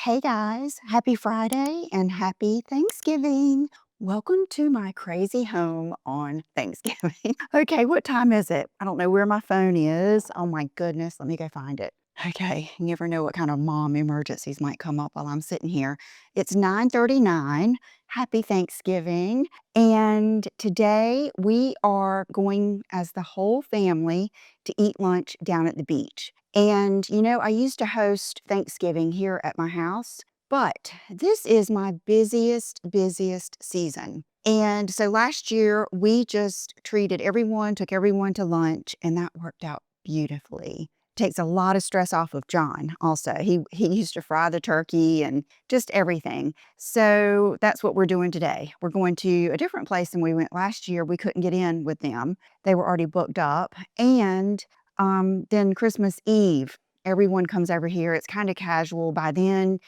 Hey guys, happy Friday and happy Thanksgiving. Welcome to my crazy home on Thanksgiving. Okay, what time is it? I don't know where my phone is. Oh my goodness, let me go find it. Okay, you never know what kind of mom emergencies might come up while I'm sitting here. It's 9:39. Happy Thanksgiving. And today we are going as the whole family to eat lunch down at the beach. And I used to host Thanksgiving here at my house, but this is my busiest season. And so last year we just took everyone to lunch, and that worked out beautifully. Takes a lot of stress off of John also. He used to fry the turkey and just everything. So that's what we're doing today. We're going to a different place than we went last year. We couldn't get in with them. They were already booked up. And then Christmas Eve, everyone comes over here. It's kind of casual. By then,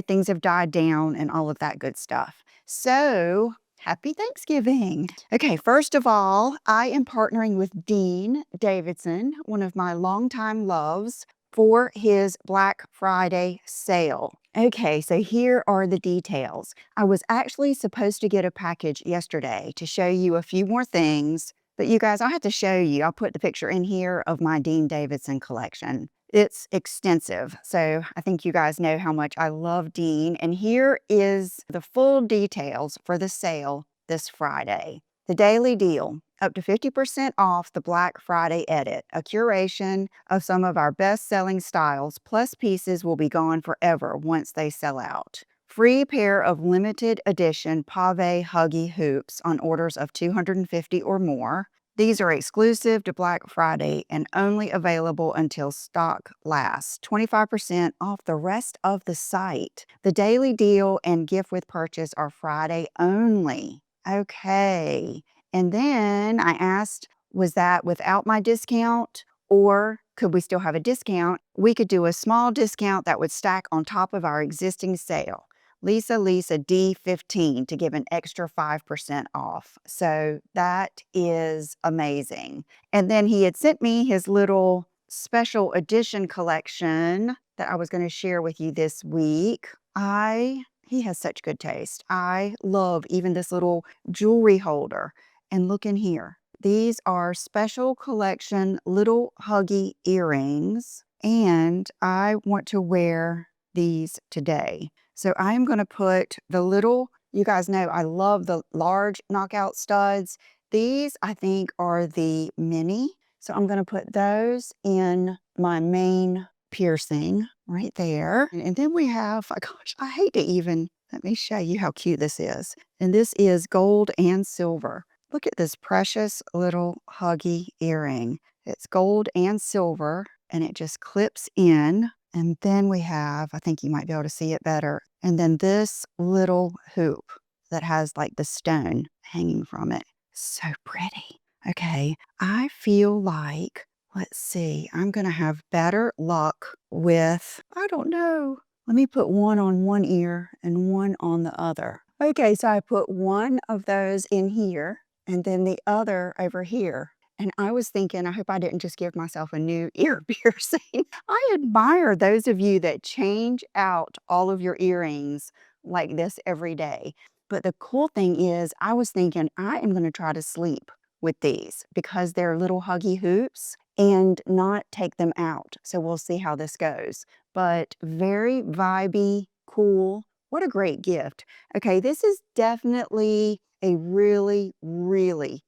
things have died down and all of that good stuff. So happy Thanksgiving. Okay, first of all, I am partnering with Dean Davidson, one of my longtime loves, for his Black Friday sale. Okay, so here are the details. I was actually supposed to get a package yesterday to show you a few more things, but you guys, I'll have to show you. I'll put the picture in here of my Dean Davidson collection. It's extensive, so I think you guys know how much I love Dean. And here is the full details for the sale this Friday. The daily deal, up to 50% off the Black Friday edit, a curation of some of our best-selling styles, plus pieces will be gone forever once they sell out. Free pair of limited edition Pavé Huggie hoops on orders of 250 or more. These are exclusive to Black Friday and only available until stock lasts. 25% off the rest of the site. The daily deal and gift with purchase are Friday only. Okay. And then I asked, was that without my discount, or could we still have a discount? We could do a small discount that would stack on top of our existing sale. Lisa D15 to give an extra 5% off. So that is amazing. And then he had sent me his little special edition collection that I was going to share with you this week. He has such good taste. I love even this little jewelry holder. And look in here. These are special collection little Huggie earrings. And I want to wear these today. So I'm going to put the little, you guys know I love the large knockout studs. These I think are the mini. So I'm going to put those in my main piercing right there. And then we have, oh gosh, I hate to even, let me show you how cute this is. And this is gold and silver. Look at this precious little Huggie earring. It's gold and silver, and it just clips in. And then we have, I think you might be able to see it better. And then this little hoop that has like the stone hanging from it. So pretty. Okay, I feel like, let's see, I'm going to have better luck with, I don't know. Let me put one on one ear and one on the other. Okay, so I put one of those in here and then the other over here. And I was thinking, I hope I didn't just give myself a new ear piercing. I admire those of you that change out all of your earrings like this every day. But the cool thing is, I was thinking I am going to try to sleep with these because they're little Huggie hoops and not take them out. So we'll see how this goes. But very vibey, cool. What a great gift. Okay, this is definitely a really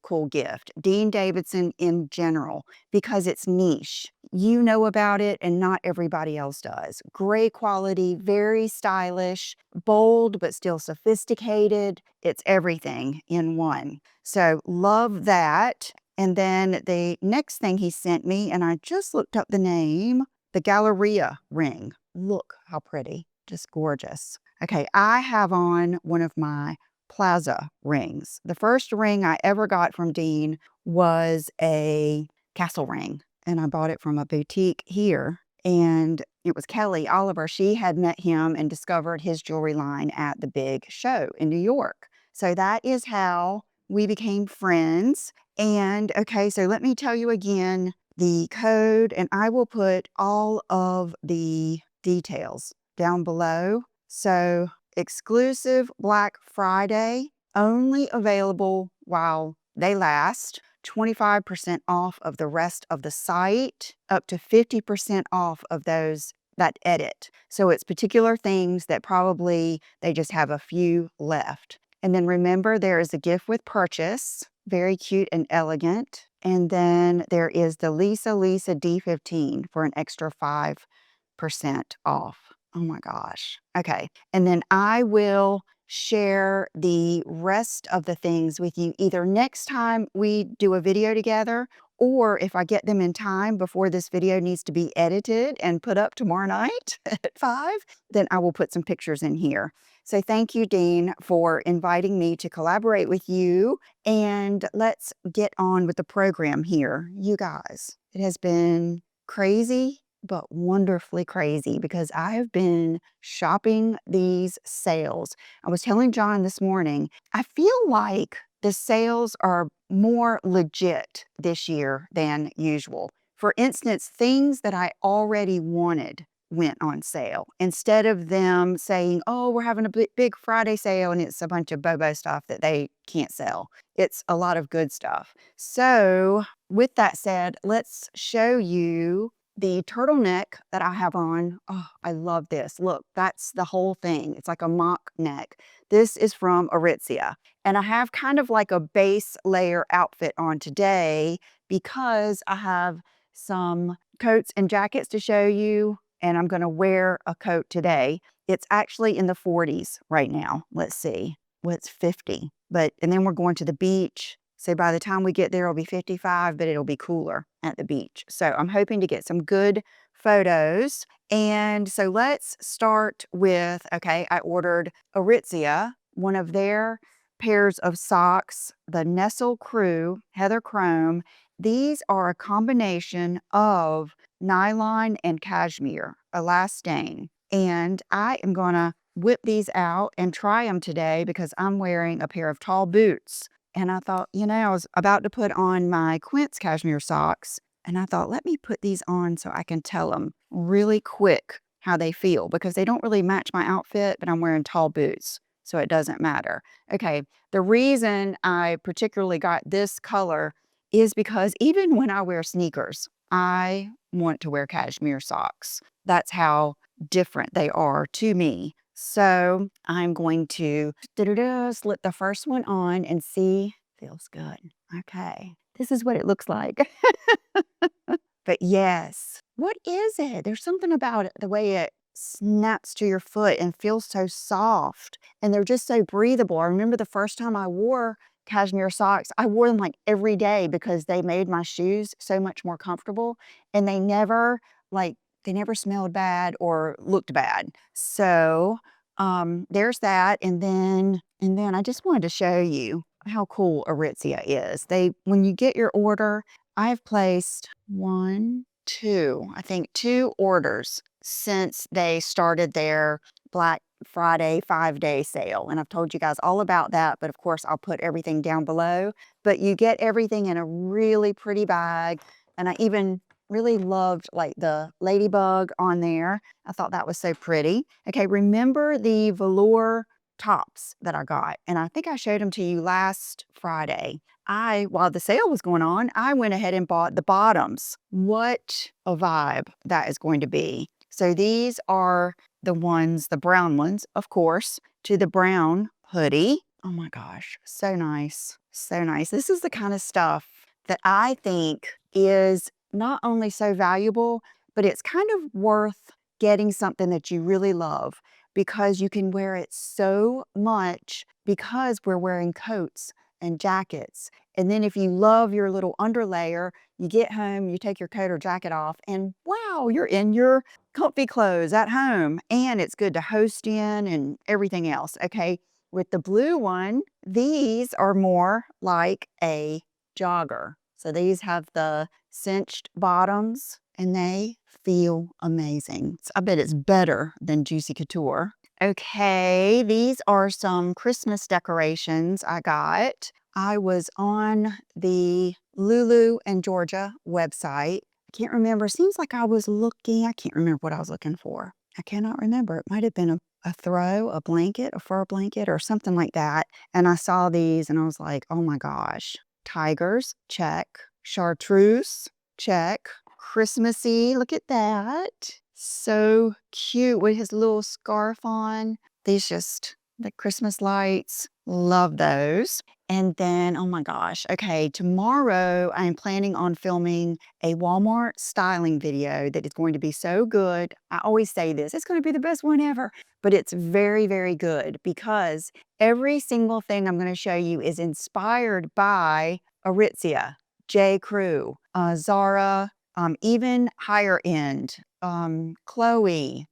cool gift. Dean Davidson in general, because it's niche. You know about it and not everybody else does. Great quality, very stylish, bold but still sophisticated. It's everything in one. So love that. And then the next thing he sent me, and I just looked up the name, the Galleria ring. Look how pretty, just gorgeous. Okay, I have on one of my Plaza rings. The first ring I ever got from Dean was a castle ring, and I bought it from a boutique here. And it was Kelly Oliver. She had met him and discovered his jewelry line at the big show in New York. So that is how we became friends. And okay, so let me tell you again the code, and I will put all of the details down below. So exclusive Black Friday, only available while they last. 25% off of the rest of the site, up to 50% off of those that edit. So it's particular things that probably they just have a few left. And then remember, there is a gift with purchase, very cute and elegant. And then there is the Lisa D15 for an extra 5% off. Oh my gosh. Okay. And then I will share the rest of the things with you either next time we do a video together, or if I get them in time before this video needs to be edited and put up tomorrow night at 5, then I will put some pictures in here. So thank you, Dean, for inviting me to collaborate with you. And let's get on with the program here. You guys, it has been crazy, but wonderfully crazy because I have been shopping these sales. I was telling John this morning, I feel like the sales are more legit this year than usual. For instance, things that I already wanted went on sale instead of them saying, oh, we're having a big Friday sale and it's a bunch of Bobo stuff that they can't sell. It's a lot of good stuff. So with that said, let's show you the turtleneck that I have on. Oh, I love this. Look, that's the whole thing. It's like a mock neck. This is from Aritzia. And I have kind of like a base layer outfit on today because I have some coats and jackets to show you, and I'm going to wear a coat today. It's actually in the 40s right now. Let's see. Well, it's 50. And then we're going to the beach. So by the time we get there, it'll be 55, but it'll be cooler at the beach. So I'm hoping to get some good photos. And so let's start with, okay, I ordered Aritzia, one of their pairs of socks, the Nestle Crew Heather Chrome. These are a combination of nylon and cashmere, elastane. And I am going to whip these out and try them today because I'm wearing a pair of tall boots. And I thought, I was about to put on my Quince cashmere socks. And I thought, let me put these on so I can tell them really quick how they feel because they don't really match my outfit, but I'm wearing tall boots, so it doesn't matter. Okay, the reason I particularly got this color is because even when I wear sneakers, I want to wear cashmere socks. That's how different they are to me. So I'm going to slip the first one on and see. Feels good. Okay, this is what it looks like. But yes, what is it? There's something about it, the way it snaps to your foot and feels so soft. And they're just so breathable. I remember the first time I wore cashmere socks, I wore them like every day because they made my shoes so much more comfortable. And they never smelled bad or looked bad. So there's that. And then I just wanted to show you how cool Aritzia is. When you get your order, I've placed I think two orders since they started their Black Friday 5-day sale. And I've told you guys all about that, but of course I'll put everything down below. But you get everything in a really pretty bag. And I even really loved like the ladybug on there. I thought that was so pretty. Okay, remember the velour tops that I got? And I think I showed them to you last Friday. While the sale was going on, I went ahead and bought the bottoms. What a vibe that is going to be. So these are the brown ones, of course, to the brown hoodie. Oh my gosh, so nice. So nice. This is the kind of stuff that I think is not only so valuable, but it's kind of worth getting something that you really love because you can wear it so much because we're wearing coats and jackets. And then if you love your little underlayer, you get home, you take your coat or jacket off, and wow, you're in your comfy clothes at home. And it's good to host in and everything else. Okay, with the blue one, these are more like a jogger. So these have the cinched bottoms and they feel amazing. I bet it's better than Juicy Couture. Okay, these are some Christmas decorations I got. I was on the Lulu and Georgia website. I can't remember. Seems like I was looking. I can't remember what I was looking for. I cannot remember. It might have been a a blanket, a fur blanket or something like that. And I saw these and I was like, oh my gosh. Tigers, check. Chartreuse, check. Christmassy, look at that. So cute with his little scarf on. These just, the Christmas lights, love those. And then, oh my gosh, okay, tomorrow I'm planning on filming a Walmart styling video that is going to be so good. I always say this, it's going to be the best one ever, but it's very, very good because every single thing I'm going to show you is inspired by Aritzia, J. Crew, Zara, even higher end, Chloe,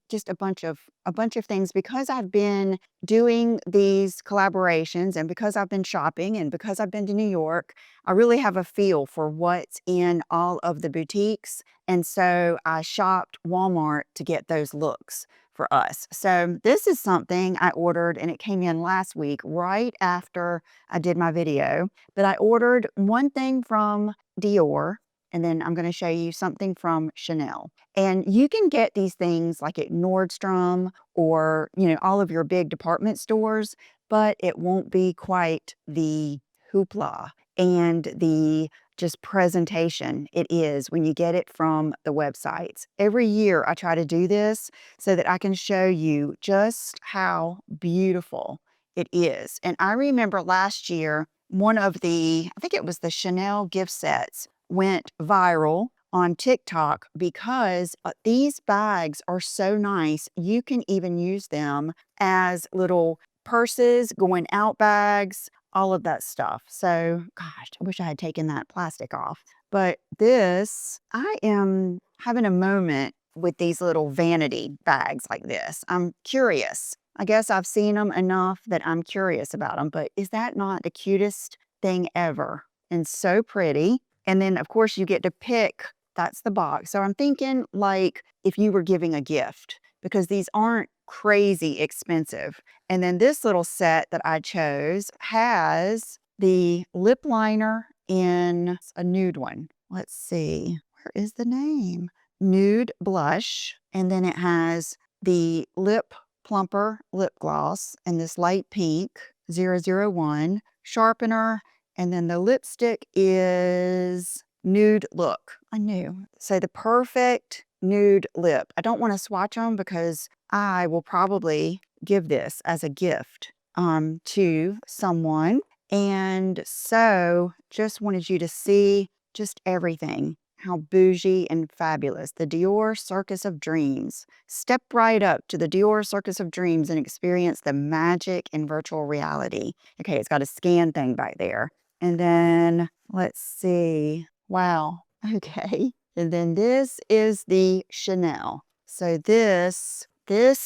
just a bunch of things because I've been doing these collaborations and because I've been shopping and because I've been to New York, I really have a feel for what's in all of the boutiques. And so I shopped Walmart to get those looks for us. So this is something I ordered and it came in last week right after I did my video. But I ordered one thing from Dior and then I'm going to show you something from Chanel. And you can get these things like at Nordstrom or, all of your big department stores, but it won't be quite the hoopla and the just presentation it is when you get it from the websites. Every year I try to do this so that I can show you just how beautiful it is. And I remember last year, one of I think it was the Chanel gift sets went viral on TikTok because these bags are so nice. You can even use them as little purses, going out bags, all of that stuff. So, gosh, I wish I had taken that plastic off. But this, I am having a moment with these little vanity bags like this. I'm curious. I guess I've seen them enough that I'm curious about them, but is that not the cutest thing ever? And so pretty. And then, of course, you get to pick, that's the box. So I'm thinking like if you were giving a gift, because these aren't crazy expensive. And then this little set that I chose has the lip liner in a nude one. Let's see, where is the name? Nude blush. And then it has the lip plumper lip gloss and this light pink 001 sharpener. And then the lipstick is nude look. I knew. So the perfect nude lip. I don't want to swatch them because I will probably give this as a gift to someone. And so just wanted you to see just everything. How bougie and fabulous. The Dior Circus of Dreams. Step right up to the Dior Circus of Dreams and experience the magic in virtual reality. Okay, it's got a scan thing back there. And then let's see. Wow. Okay. And then this is the Chanel. So this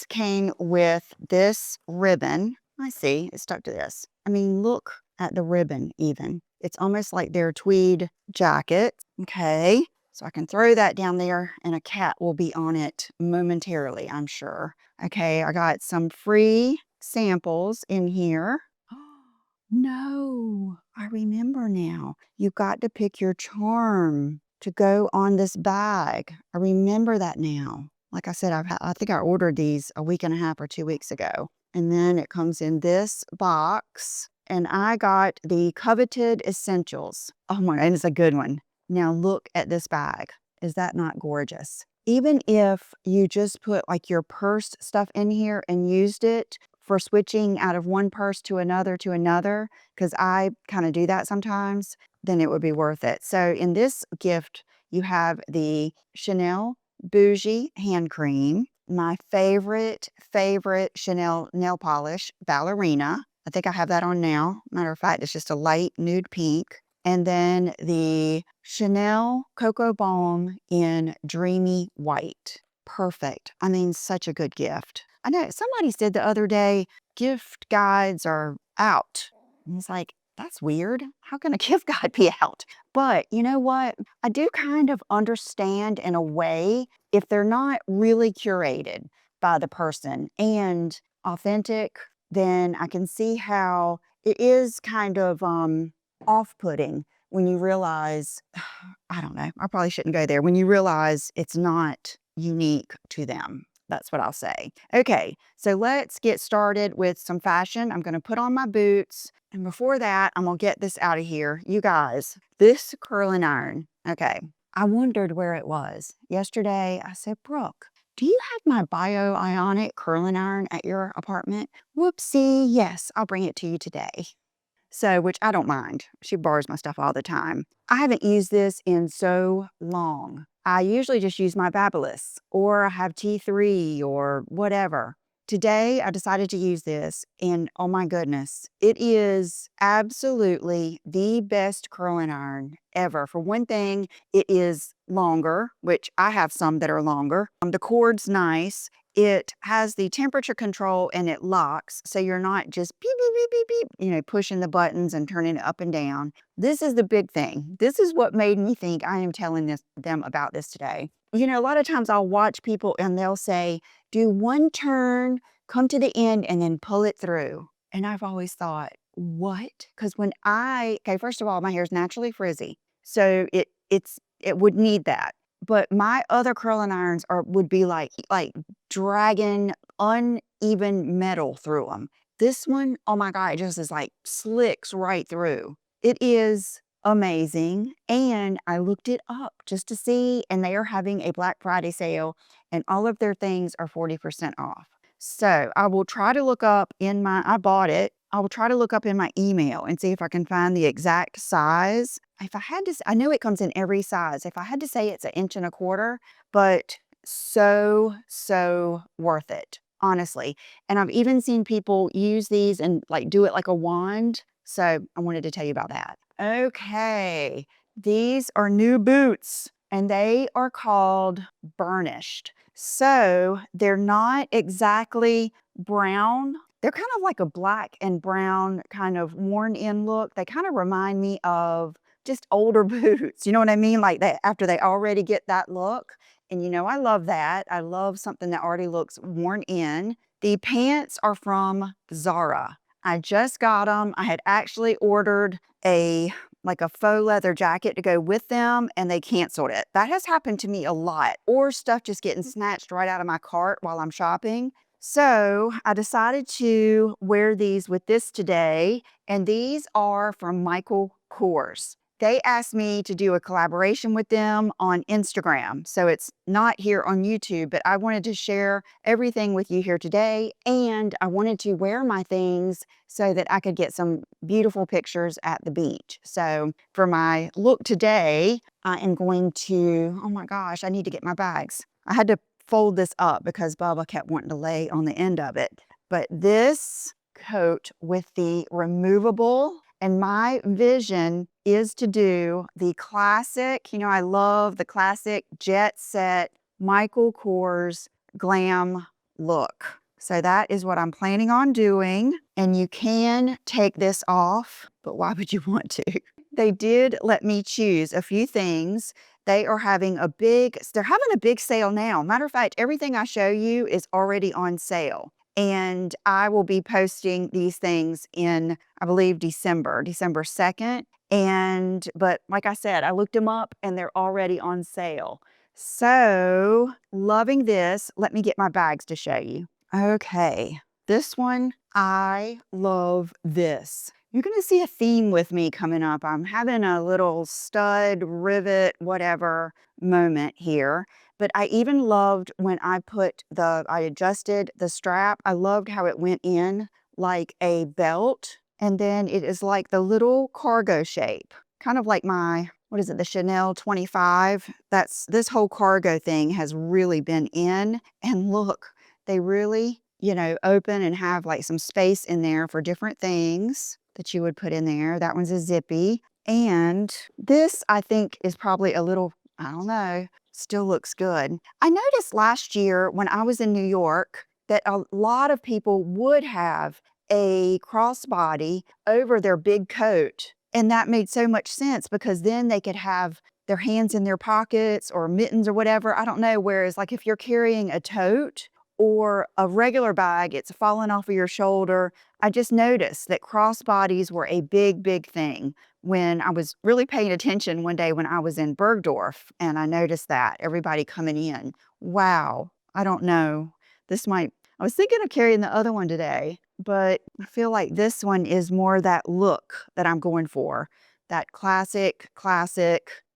came with this ribbon. I see, it's stuck to this. I mean, look at the ribbon even. It's almost like their tweed jacket. Okay, so I can throw that down there and a cat will be on it momentarily, I'm sure. Okay, I got some free samples in here. No, I remember now. You got to pick your charm to go on this bag. I remember that now. Like I said, I think I ordered these a week and a half or 2 weeks ago. And then it comes in this box. And I got the coveted essentials. Oh my, and it's a good one. Now look at this bag. Is that not gorgeous? Even if you just put like your purse stuff in here and used it for switching out of one purse to another, because I kind of do that sometimes, then it would be worth it. So in this gift, you have the Chanel Bougie Hand Cream, my favorite Chanel nail polish, Ballerina. I think I have that on now. Matter of fact, it's just a light nude pink. And then the Chanel Cocoa Balm in Dreamy White. Perfect. I mean, such a good gift. I know somebody said the other day, gift guides are out. And it's like, that's weird. How can a gift guide be out? But you know what? I do kind of understand in a way if they're not really curated by the person and authentic, then I can see how it is kind of off-putting when you realize, I don't know, I probably shouldn't go there, when you realize it's not unique to them. That's what I'll say. Okay, so let's get started with some fashion. I'm going to put on my boots. And before that, I'm going to get this out of here. You guys, this curling iron. Okay, I wondered where it was. Yesterday, I said, Brooke, do you have my bio-ionic curling iron at your apartment? Whoopsie, yes, I'll bring it to you today. So, which I don't mind. She borrows my stuff all the time. I haven't used this in so long. I usually just use my Babyliss or I have T3 or whatever. Today, I decided to use this and oh my goodness, it is absolutely the best curling iron ever. For one thing, it is longer, which I have some that are longer. The cord's nice. It has the temperature control and it locks, so you're not just beep, beep, beep, beep, beep, you know, pushing the buttons and turning it up and down. This is the big thing. This is what made me think I am telling them about this today. You know, a lot of times I'll watch people and they'll say, do one turn, come to the end, and then pull it through. And I've always thought, what? Because okay, first of all, my hair is naturally frizzy, so it would need that. But my other curling irons would be like dragging uneven metal through them. This one, oh my God, it just is like slicks right through. It is amazing. And I looked it up just to see, and they are having a Black Friday sale, and all of their things are 40% off. So I will try to look up I bought it. I will try to look up in my email and see if I can find the exact size. If I had to, I know it comes in every size. If I had to say it's 1.25 inches, but so worth it, honestly. And I've even seen people use these and like do it like a wand. So I wanted to tell you about that. Okay, these are new boots and they are called burnished. So they're not exactly brown. They're kind of like a black and brown kind of worn in look. They kind of remind me of just older boots. You know what I mean? Like that after they already get that look. And you know, I love that. I love something that already looks worn in. The pants are from Zara. I just got them. I had actually ordered like a faux leather jacket to go with them and they canceled it. That has happened to me a lot, or stuff just getting snatched right out of my cart while I'm shopping. So I decided to wear these with this today, and these are from Michael Kors. They asked me to do a collaboration with them on Instagram. So it's not here on YouTube, but I wanted to share everything with you here today. And I wanted to wear my things so that I could get some beautiful pictures at the beach. So for my look today, I am going to, oh my gosh, I need to get my bags. I had to fold this up because Bubba kept wanting to lay on the end of it. But this coat with the removable, and my vision is to do the classic, you know, I love the classic jet set Michael Kors glam look. So that is what I'm planning on doing. And you can take this off, but why would you want to? They did let me choose a few things. They're having a big sale now. Matter of fact, everything I show you is already on sale. And I will be posting these things in, I believe, December 2nd. But like I said, I looked them up and they're already on sale. So loving this. Let me get my bags to show you. Okay, this one, I love this. You're going to see a theme with me coming up. I'm having a little stud, rivet, whatever moment here. But I even loved when I adjusted the strap. I loved how it went in like a belt. And then it is like the little cargo shape, kind of like the Chanel 25. This whole cargo thing has really been in. And look, they really, you know, open and have like some space in there for different things that you would put in there. That one's a zippy. And this, I think, is probably a little, I don't know, still looks good. I noticed last year when I was in New York that a lot of people would have a crossbody over their big coat. And that made so much sense because then they could have their hands in their pockets or mittens or whatever. I don't know. Whereas like if you're carrying a tote or a regular bag, it's falling off of your shoulder. I just noticed that crossbodies were a big thing when I was really paying attention one day when I was in Bergdorf, and I noticed that everybody coming in. Wow, I don't know. I was thinking of carrying the other one today, but I feel like this one is more that look that I'm going for. That classic,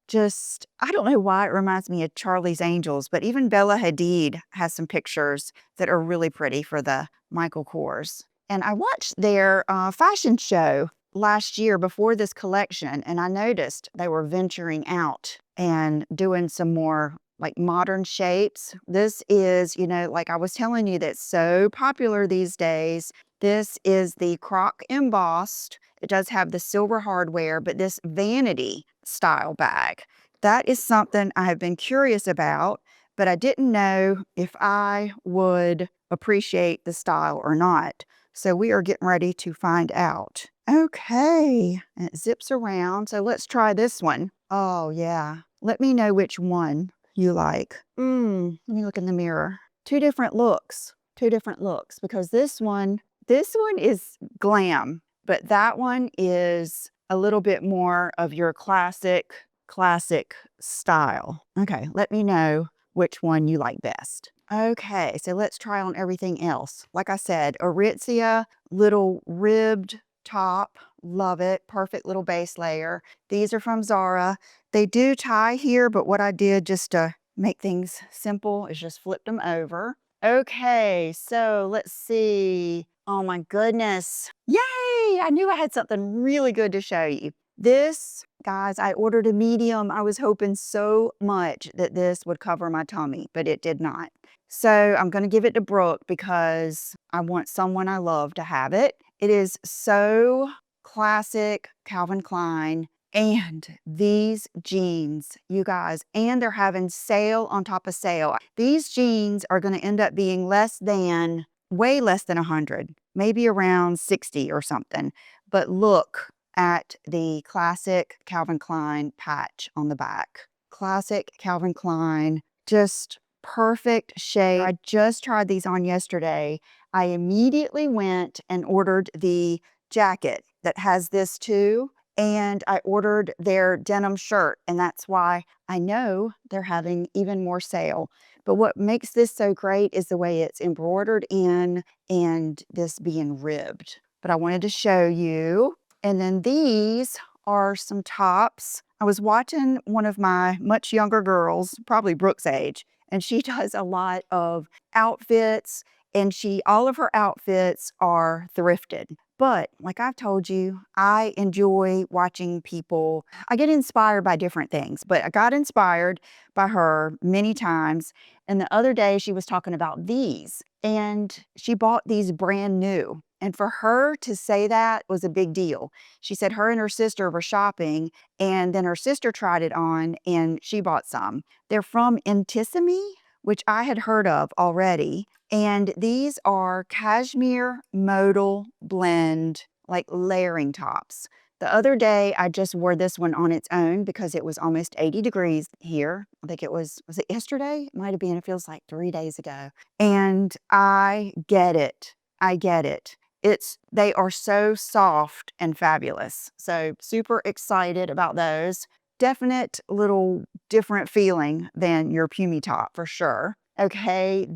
just, I don't know why it reminds me of Charlie's Angels, but even Bella Hadid has some pictures that are really pretty for the Michael Kors. And I watched their fashion show last year before this collection, and I noticed they were venturing out and doing some more like modern shapes. This is, you know, like I was telling you, that's so popular these days. This is the croc embossed. It does have the silver hardware, but this vanity style bag. That is something I have been curious about, but I didn't know if I would appreciate the style or not. So we are getting ready to find out. Okay, and it zips around. So let's try this one. Oh yeah. Let me know which one you like. Let me look in the mirror. Two different looks, because this one is glam, but that one is a little bit more of your classic style. Okay, let me know which one you like best. Okay, so let's try on everything else. Like I said, Aritzia, little ribbed top. Love it. Perfect little base layer. These are from Zara. They do tie here, but what I did just to make things simple is just flip them over. Okay, so let's see. Oh my goodness. Yay! I knew I had something really good to show you. This, guys, I ordered a medium. I was hoping so much that this would cover my tummy, but it did not. So I'm going to give it to Brooke because I want someone I love to have it. It is so classic Calvin Klein. And these jeans, you guys, and they're having sale on top of sale. These jeans are going to end up being way less than 100, maybe around 60 or something. But look at the classic Calvin Klein patch on the back. Classic Calvin Klein, just perfect shade. I just tried these on yesterday. I immediately went and ordered the jacket that has this too. And I ordered their denim shirt, and that's why I know they're having even more sale. But what makes this so great is the way it's embroidered in and this being ribbed. But I wanted to show you. And then these are some tops. I was watching one of my much younger girls, probably Brooke's age, and she does a lot of outfits, and all of her outfits are thrifted. But like I've told you, I enjoy watching people. I get inspired by different things, but I got inspired by her many times. And the other day she was talking about these, and she bought these brand new. And for her to say that was a big deal. She said her and her sister were shopping, and then her sister tried it on and she bought some. They're from Intissimi, which I had heard of already. And these are cashmere modal blend, like layering tops. The other day, I just wore this one on its own because it was almost 80 degrees here. I think was it yesterday? It might have been, it feels like 3 days ago. And I get it. They are so soft and fabulous. So super excited about those. Definite little different feeling than your Pumi top for sure. Okay,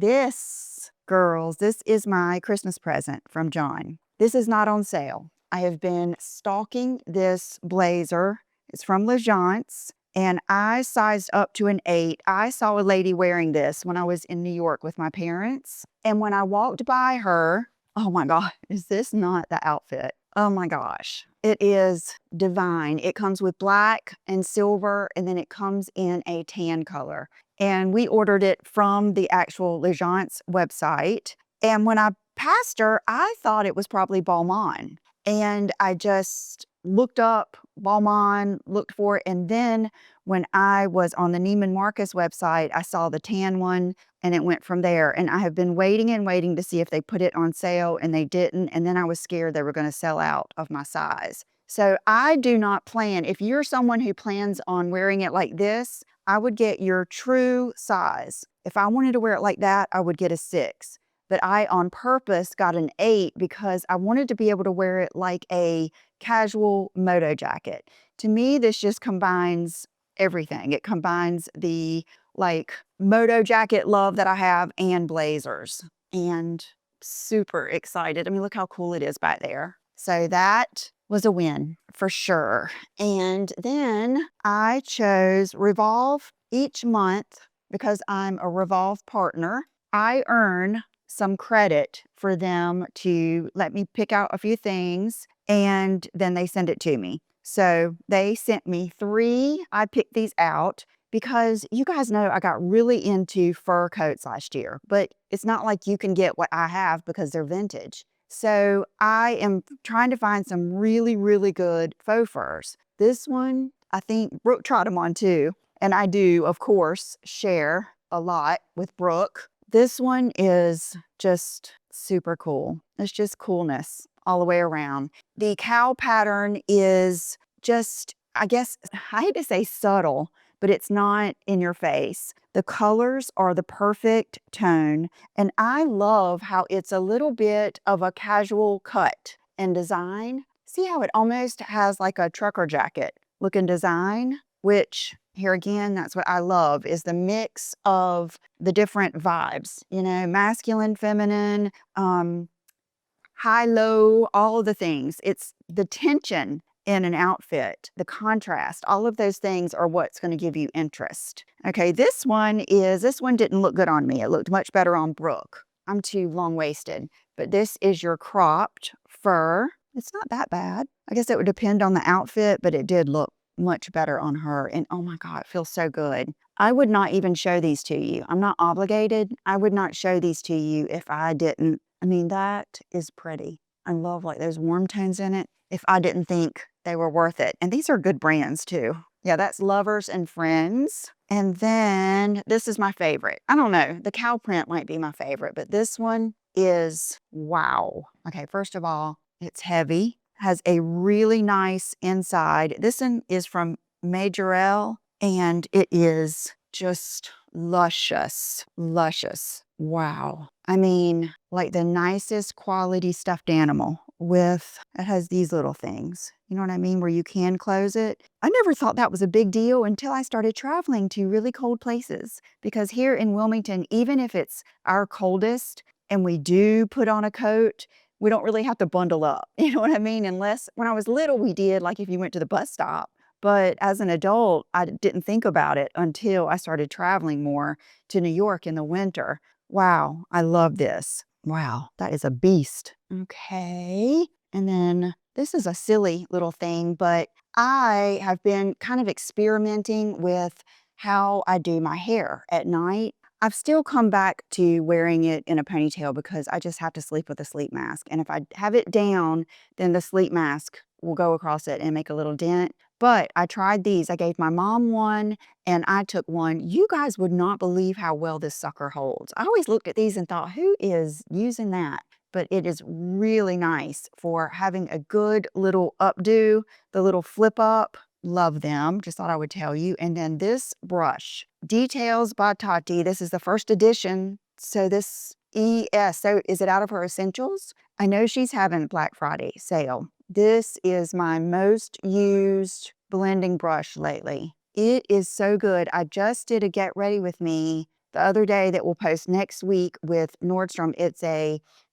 girls, this is my Christmas present from John. This is not on sale. I have been stalking this blazer. It's from Legence, and I sized up to an 8. I saw a lady wearing this when I was in New York with my parents. And when I walked by her, oh my God, is this not the outfit? Oh my gosh, it is divine. It comes with black and silver, and then it comes in a tan color. And we ordered it from the actual Legence website. And when I passed her, I thought it was probably Balmain. And I just looked up Balmain, looked for it. And then when I was on the Neiman Marcus website, I saw the tan one, and it went from there. And I have been waiting and waiting to see if they put it on sale, and they didn't. And then I was scared they were going to sell out of my size. So I do not plan. If you're someone who plans on wearing it like this, I would get your true size. If I wanted to wear it like that, I would get a 6. But I, on purpose, got an 8 because I wanted to be able to wear it like a casual moto jacket. To me, this just combines everything. It combines the like moto jacket love that I have and blazers. and super excited. I mean, look how cool it is back there. So that was a win for sure. And then I chose Revolve each month because I'm a Revolve partner. I earn some credit for them to let me pick out a few things, and then they send it to me. So they sent me 3. I picked these out because you guys know I got really into fur coats last year, but it's not like you can get what I have because they're vintage. So I am trying to find some really, really good faux furs. This one, I think Brooke tried them on too. And I do, of course, share a lot with Brooke. This one is just super cool. It's just coolness all the way around. The cow pattern is just, I guess, I hate to say subtle, but it's not in your face. The colors are the perfect tone, and I love how it's a little bit of a casual cut and design. See how it almost has like a trucker jacket looking design, which here again, that's what I love, is the mix of the different vibes, you know, masculine, feminine, high, low, all of the things. It's the tension in an outfit, the contrast, all of those things are what's going to give you interest. Okay, this one didn't look good on me. It looked much better on Brooke. I'm too long-waisted, but this is your cropped fur. It's not that bad. I guess it would depend on the outfit, but it did look much better on her. And oh my God, it feels so good. I would not even show these to you. I'm not obligated. I would not show these to you if I didn't. I mean, that is pretty. I love like those warm tones in it. If I didn't think they were worth it. And these are good brands too. Yeah, that's Lovers and Friends. And then this is my favorite. I don't know. The cow print might be my favorite, but this one is wow. Okay, first of all, it's heavy. Has a really nice inside. This one is from Majorelle, and it is just luscious, luscious. Wow. I mean, like the nicest quality stuffed animal with, it has these little things. You know what I mean? Where you can close it. I never thought that was a big deal until I started traveling to really cold places. Because here in Wilmington, even if it's our coldest and we do put on a coat, we don't really have to bundle up. You know what I mean? Unless when I was little, we did, like if you went to the bus stop. But as an adult, I didn't think about it until I started traveling more to New York in the winter. Wow, I love this. Wow, that is a beast. Okay. And then this is a silly little thing, but I have been kind of experimenting with how I do my hair at night. I've still come back to wearing it in a ponytail because I just have to sleep with a sleep mask. And if I have it down, then the sleep mask will go across it and make a little dent. But I tried these. I gave my mom one and I took one. You guys would not believe how well this sucker holds. I always looked at these and thought, who is using that? But it is really nice for having a good little updo, the little flip up. Love them. Just thought I would tell you. And then this brush, Details by Tati. This is the first edition. So this ES, so is it out of her essentials? I know she's having Black Friday sale. This is my most used blending brush lately. It is so good. I just did a get ready with me the other day that we'll post next week with Nordstrom. It's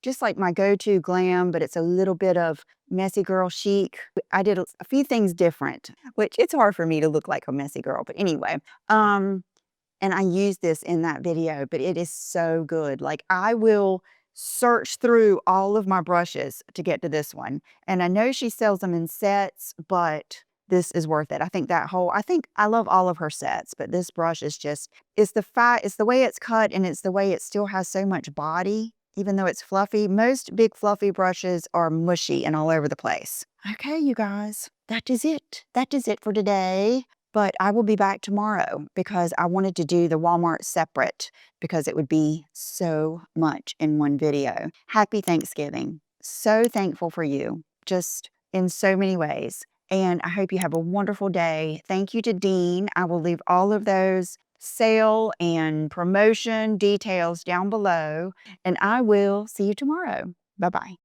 just like my go-to glam, but it's a little bit of messy girl chic. I did a few things different, which it's hard for me to look like a messy girl, but anyway. And I used this in that video, but it is so good. Like I will search through all of my brushes to get to this one. And I know she sells them in sets, but this is worth it. I think I love all of her sets, but this brush is just, it's the way it's cut and it's the way it still has so much body, even though it's fluffy. Most big fluffy brushes are mushy and all over the place. Okay, you guys, that is it. That is it for today. But I will be back tomorrow because I wanted to do the Walmart separate because it would be so much in one video. Happy Thanksgiving. So thankful for you, just in so many ways. And I hope you have a wonderful day. Thank you to Dean. I will leave all of those sale and promotion details down below. And I will see you tomorrow. Bye-bye.